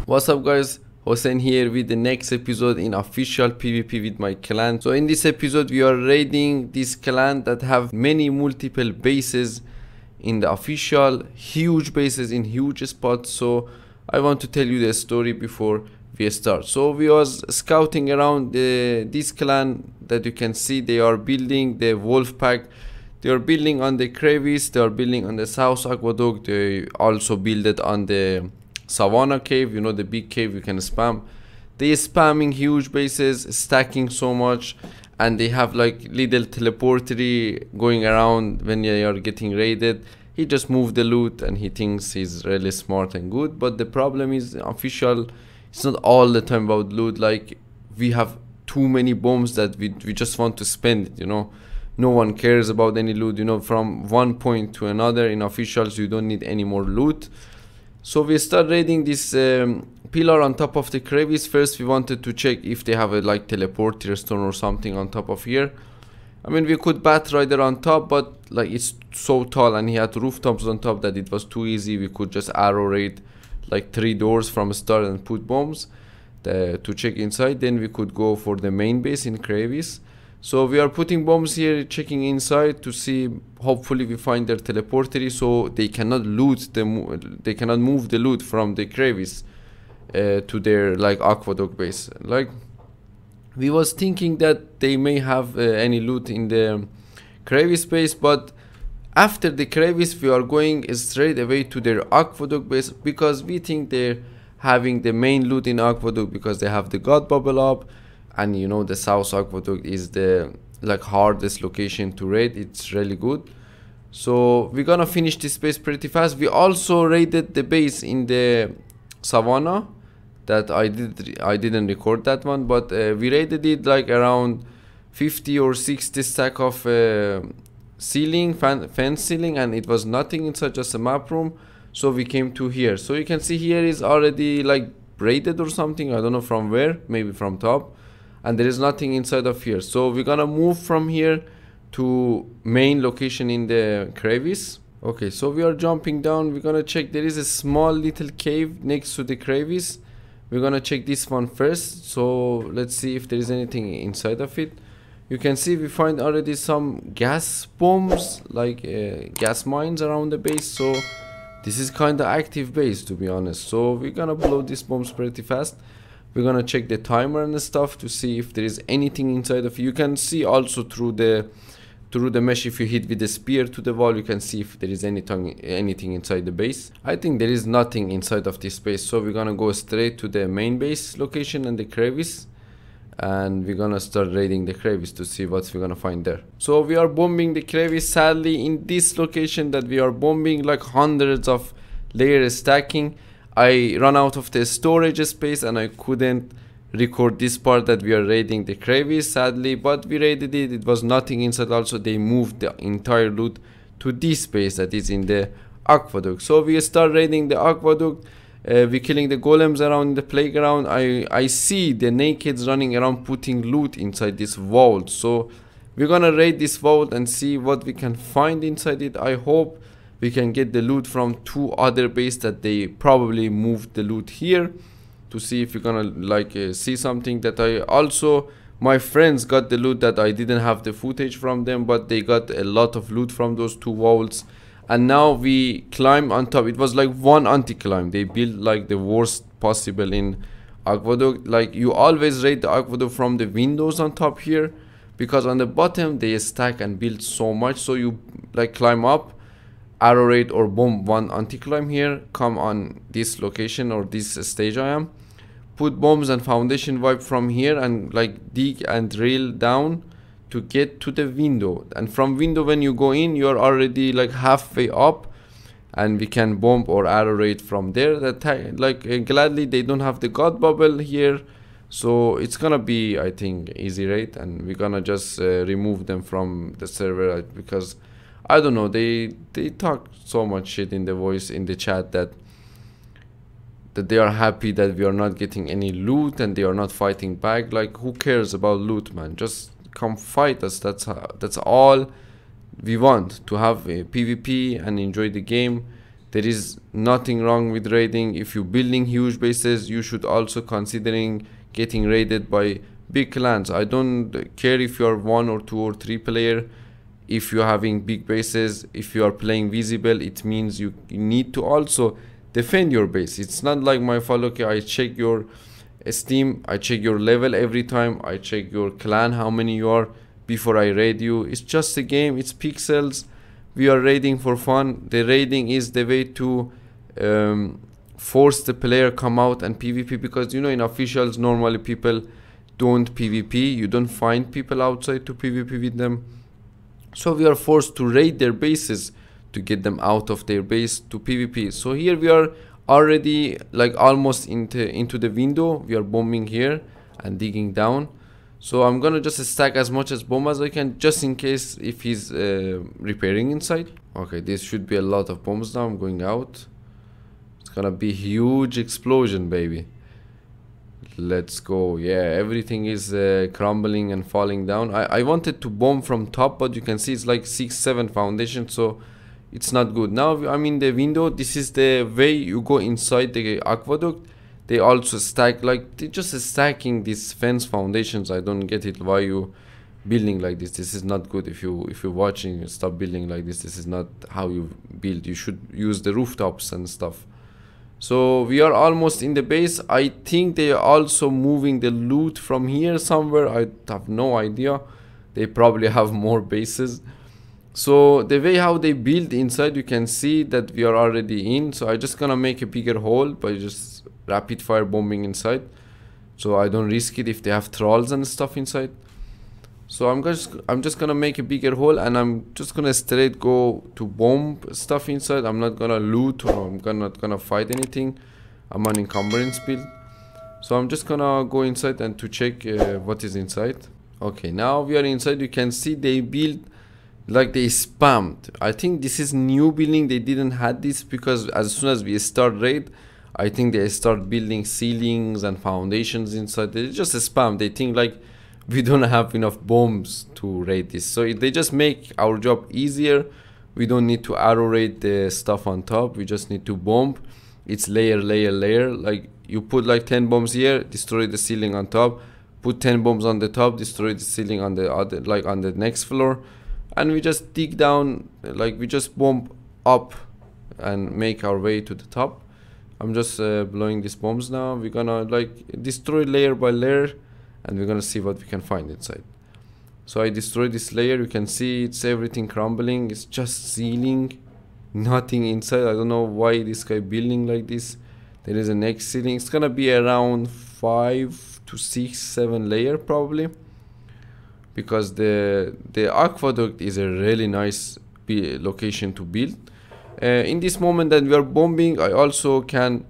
What's up guys, Hossein here with the next episode in official PvP with my clan. So in this episode we are raiding this clan that have many multiple bases in the official, huge bases in huge spots. So I want to tell you the story before we start. So we was scouting around this clan that you can see. They are building the wolf pack. They are building on the crevice, they are building on the south aqueduct, they also build it on the Savannah cave, you know, the big cave you can spam. They spamming huge bases, stacking so much, and they have like little teleportery going around when they are getting raided. He just moved the loot and he thinks he's really smart and good, but the problem is official, it's not all the time about loot. Like we have too many bombs that we just want to spend it, you know. No one cares about any loot, you know. From one point to another in officials you don't need any more loot. So we start raiding this pillar on top of the crevice. First we wanted to check if they have a like teleporter stone or something on top of here. I mean, we could bat rider on top, but like it's so tall and he had rooftops on top that it was too easy. We could just arrow raid like 3 doors from a start and put bombs to check inside. Then we could go for the main base in crevice. So we are putting bombs here, checking inside to see, hopefully we find their teleportery so they cannot loot they cannot move the loot from the crevice to their like aqueduct base. Like we was thinking that they may have any loot in the crevice base, but after the crevice we are going straight away to their aqueduct base because we think they're having the main loot in aqueduct because they have the god bubble up. And you know, the south aqueduct is the like hardest location to raid. It's really good. So we're gonna finish this base pretty fast. We also raided the base in the Savannah that I didn't record that one, but we raided it like around 50 or 60 stack of ceiling, fence ceiling, and it was nothing inside, just a map room. So we came to here. So you can see here is already like raided or something. I don't know from where, maybe from top. And there is nothing inside of here. So we're gonna move from here to main location in the crevice. Okay, so we are jumping down. We're gonna check. There is a small little cave next to the crevice. We're gonna check this one first. So let's see if there is anything inside of it. You can see we find already some gas bombs, like gas mines around the base. So this is kind of active base, to be honest. So we're gonna blow these bombs pretty fast. We're gonna check the timer and stuff to see if there is anything inside of it. You can see also through the mesh, if you hit with the spear to the wall, you can see if there is anything inside the base. I think there is nothing inside of this base, so we're gonna go straight to the main base location and the crevice, and we're gonna start raiding the crevice to see what we're gonna find there. So we are bombing the crevice. Sadly, in this location that we are bombing, like hundreds of layers stacking, I ran out of the storage space and I couldn't record this part that we are raiding the crevice, sadly, but we raided it. It was nothing inside. Also they moved the entire loot to this space that is in the aqueduct. So we start raiding the aqueduct. We're killing the golems around the playground. I see the nakeds running around putting loot inside this vault. So we're gonna raid this vault and see what we can find inside it. I hope we can get the loot from 2 other bases that they probably moved the loot here, to see if we're gonna like see something that I also, my friends got the loot that I didn't have the footage from them, but they got a lot of loot from those 2 vaults. And now we climb on top. It was like one anti-climb. They built like the worst possible in aqueduct. Like you always raid the aqueduct from the windows on top here, because on the bottom they stack and build so much. So you like climb up, arrow raid or bomb one anti-climb here, come on this location or this stage I am, put bombs and foundation wipe from here and like dig and drill down to get to the window. And from window, when you go in, you're already like halfway up, and we can bomb or arrow raid from there. That like gladly they don't have the god bubble here, so it's gonna be, I think, easy raid, and we're gonna just remove them from the server because I don't know, they talk so much shit in the voice in the chat that they are happy that we are not getting any loot and they are not fighting back. Like who cares about loot, man? Just come fight us. That's all we want, to have a PvP and enjoy the game. There is nothing wrong with raiding. If you're building huge bases, you should also considering getting raided by big clans. I don't care if you're 1 or 2 or 3 player. If you're having big bases, if you are playing visible, it means you need to also defend your base. It's not like my follow. Okay, I check your Steam, I check your level every time, I check your clan, how many you are, before I raid you. It's just a game, it's pixels. We are raiding for fun. The raiding is the way to force the player come out and PvP, because you know in officials normally people don't PvP. You don't find people outside to PvP with them. So we are forced to raid their bases to get them out of their base to PvP. So here we are already like almost into the window. We are bombing here and digging down. So I'm gonna just stack as much as bomb as I can, just in case if he's repairing inside. Okay, this should be a lot of bombs now. I'm going out. It's gonna be huge explosion, baby. Let's go. Yeah, everything is crumbling and falling down. I wanted to bomb from top, but you can see it's like 6-7 foundations, so it's not good. Now I'm in the window. This is the way you go inside the aqueduct. They also stack, like they're just stacking these fence foundations. I don't get it, why you building like this. This is not good. If you're watching, stop building like this. This is not how you build. You should use the rooftops and stuff. So we are almost in the base. I think they are also moving the loot from here somewhere. I have no idea. They probably have more bases. So the way how they build inside, you can see that we are already in. So I just gonna make a bigger hole by just rapid fire bombing inside, so I don't risk it if they have trolls and stuff inside. So I'm just gonna make a bigger hole, and I'm just gonna straight go to bomb stuff inside. I'm not gonna loot, or I'm not gonna fight anything. I'm on encumbrance build, so I'm just gonna go inside and to check what is inside. Okay, now we are inside. You can see they build like they spammed. I think this is new building. They didn't had this, because as soon as we start raid, I think they start building ceilings and foundations inside. They just spam. They think like we don't have enough bombs to raid this, so they just make our job easier. We don't need to arrow raid the stuff on top. We just need to bomb. It's layer. Like you put like 10 bombs here, destroy the ceiling on top. Put 10 bombs on the top, destroy the ceiling on the other, like on the next floor. And we just dig down, like we just bomb up and make our way to the top. I'm just blowing these bombs now. We're gonna like destroy layer by layer, and we're gonna see what we can find inside. So I destroyed this layer. You can see it's everything crumbling. It's just ceiling, nothing inside. I don't know why this guy building like this. There is a next ceiling. It's gonna be around 5 to 6, 7 layer probably, because the aqueduct is a really nice location to build. In this moment that we are bombing, I also can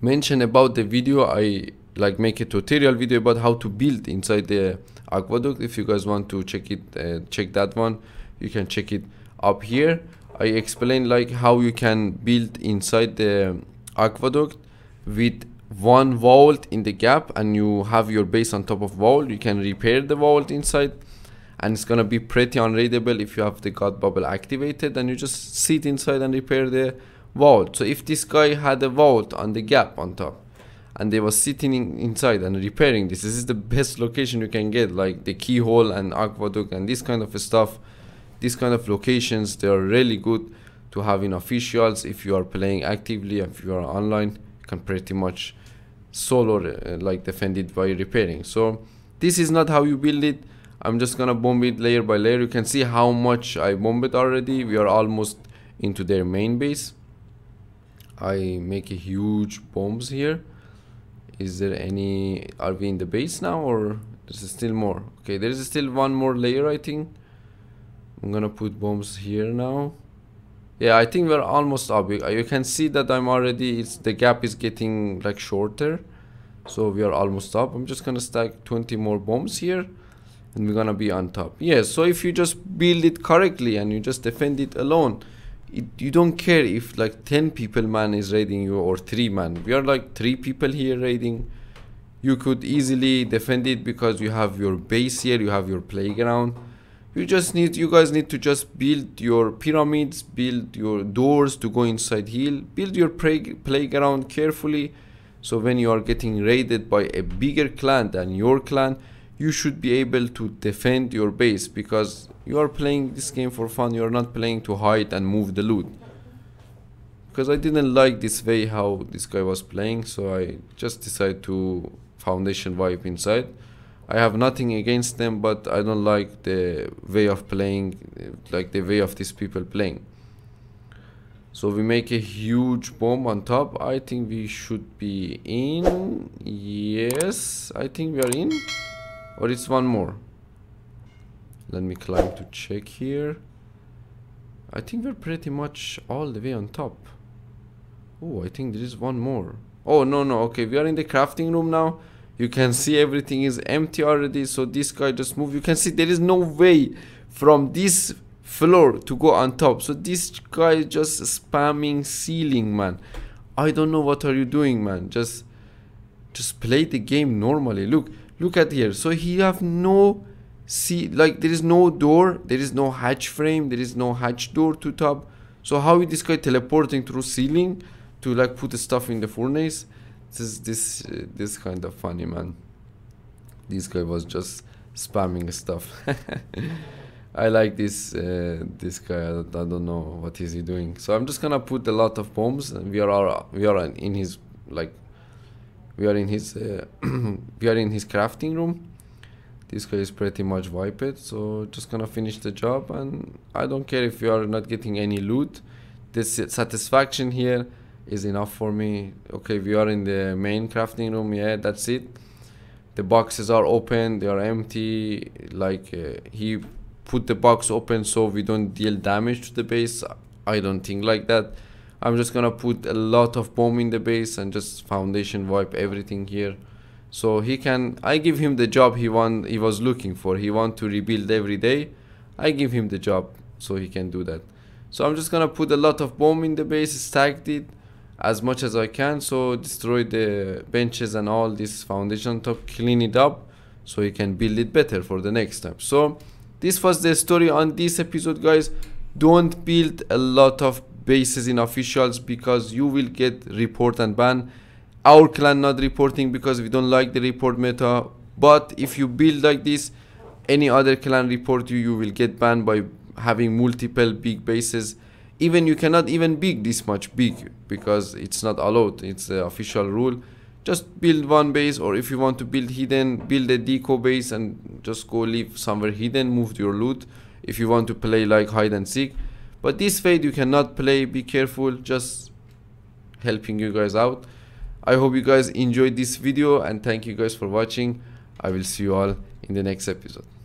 mention about the video. I like make a tutorial video about how to build inside the aqueduct. If you guys want to check it, check that one, you can check it up here. I explain like how you can build inside the aqueduct with one vault in the gap, and you have your base on top of vault. You can repair the vault inside, and it's gonna be pretty unraidable if you have the god bubble activated, and you just sit inside and repair the vault. So if this guy had a vault on the gap on top, and they was sitting inside and repairing this is the best location you can get, like the keyhole and aqueduct and this kind of stuff. These kind of locations, they are really good to have in officials. If you are playing actively, if you are online, you can pretty much solo like defend it by repairing. So this is not how you build it. I'm just gonna bomb it layer by layer. You can see how much I bombed it already. We are almost into their main base. I make a huge bombs here. Is there any, are we in the base now, or there's still more? Okay, there is still one more layer, I think. I'm gonna put bombs here now. Yeah, I think we're almost up. You can see that I'm already, the gap is getting like shorter, so we are almost up. I'm just gonna stack 20 more bombs here, and we're gonna be on top. Yeah, so if you just build it correctly and you just defend it alone, you don't care if like 10 people man is raiding you or 3 man. We are like 3 people here raiding. You could easily defend it because you have your base here, you have your playground, you guys need to just build your pyramids, build your doors to go inside hill, build your playground carefully, so when you are getting raided by a bigger clan than your clan, you should be able to defend your base, because you are playing this game for fun. You are not playing to hide and move the loot. Because I didn't like this way how this guy was playing, so I just decided to foundation wipe inside. I have nothing against them, but I don't like the way of playing, like the way of these people playing. So we make a huge bomb on top. I think we should be in. Yes, I think we are in. Or it's one more. Let me climb to check here. I think we're pretty much all the way on top. Oh, I think there is one more. Oh, no, okay, we are in the crafting room now. You can see everything is empty already, so this guy just moved. You can see there is no way from this floor to go on top. So this guy is just spamming ceiling, man. I don't know what are you doing, man. Just play the game normally. Look at here. So he have no like there is no door, there is no hatch frame, there is no hatch door to top. So how is this guy teleporting through ceiling to like put the stuff in the furnace? This kind of funny, man. This guy was just spamming stuff. I like this guy. I don't know what is he doing. So I'm just gonna put a lot of bombs, and we are in his we are in his crafting room. This guy is pretty much wiped, so just gonna finish the job, and I don't care if you are not getting any loot. This satisfaction here is enough for me. Okay, we are in the main crafting room. Yeah, that's it. The boxes are open, they are empty. Like he put the box open so we don't deal damage to the base. I don't think like that. I'm just gonna put a lot of bomb in the base and just foundation wipe everything here, so he can. I give him the job he was looking for. He want to rebuild every day. I give him the job so he can do that. So I'm just gonna put a lot of bomb in the base, stacked it as much as I can, so destroy the benches and all this foundation top, clean it up so you can build it better for the next time. So this was the story on this episode, guys. Don't build a lot of bases in officials, because you will get report and ban. Our clan not reporting because we don't like the report meta, but if you build like this, any other clan report you will get banned by having multiple big bases. Even you cannot even build this much big because it's not allowed. It's the official rule. Just build one base, or if you want to build hidden, build a deco base and just go live somewhere hidden, move your loot. If you want to play like hide and seek, but this fade you cannot play. Be careful. Just helping you guys out. I hope you guys enjoyed this video, and thank you guys for watching. I will see you all in the next episode.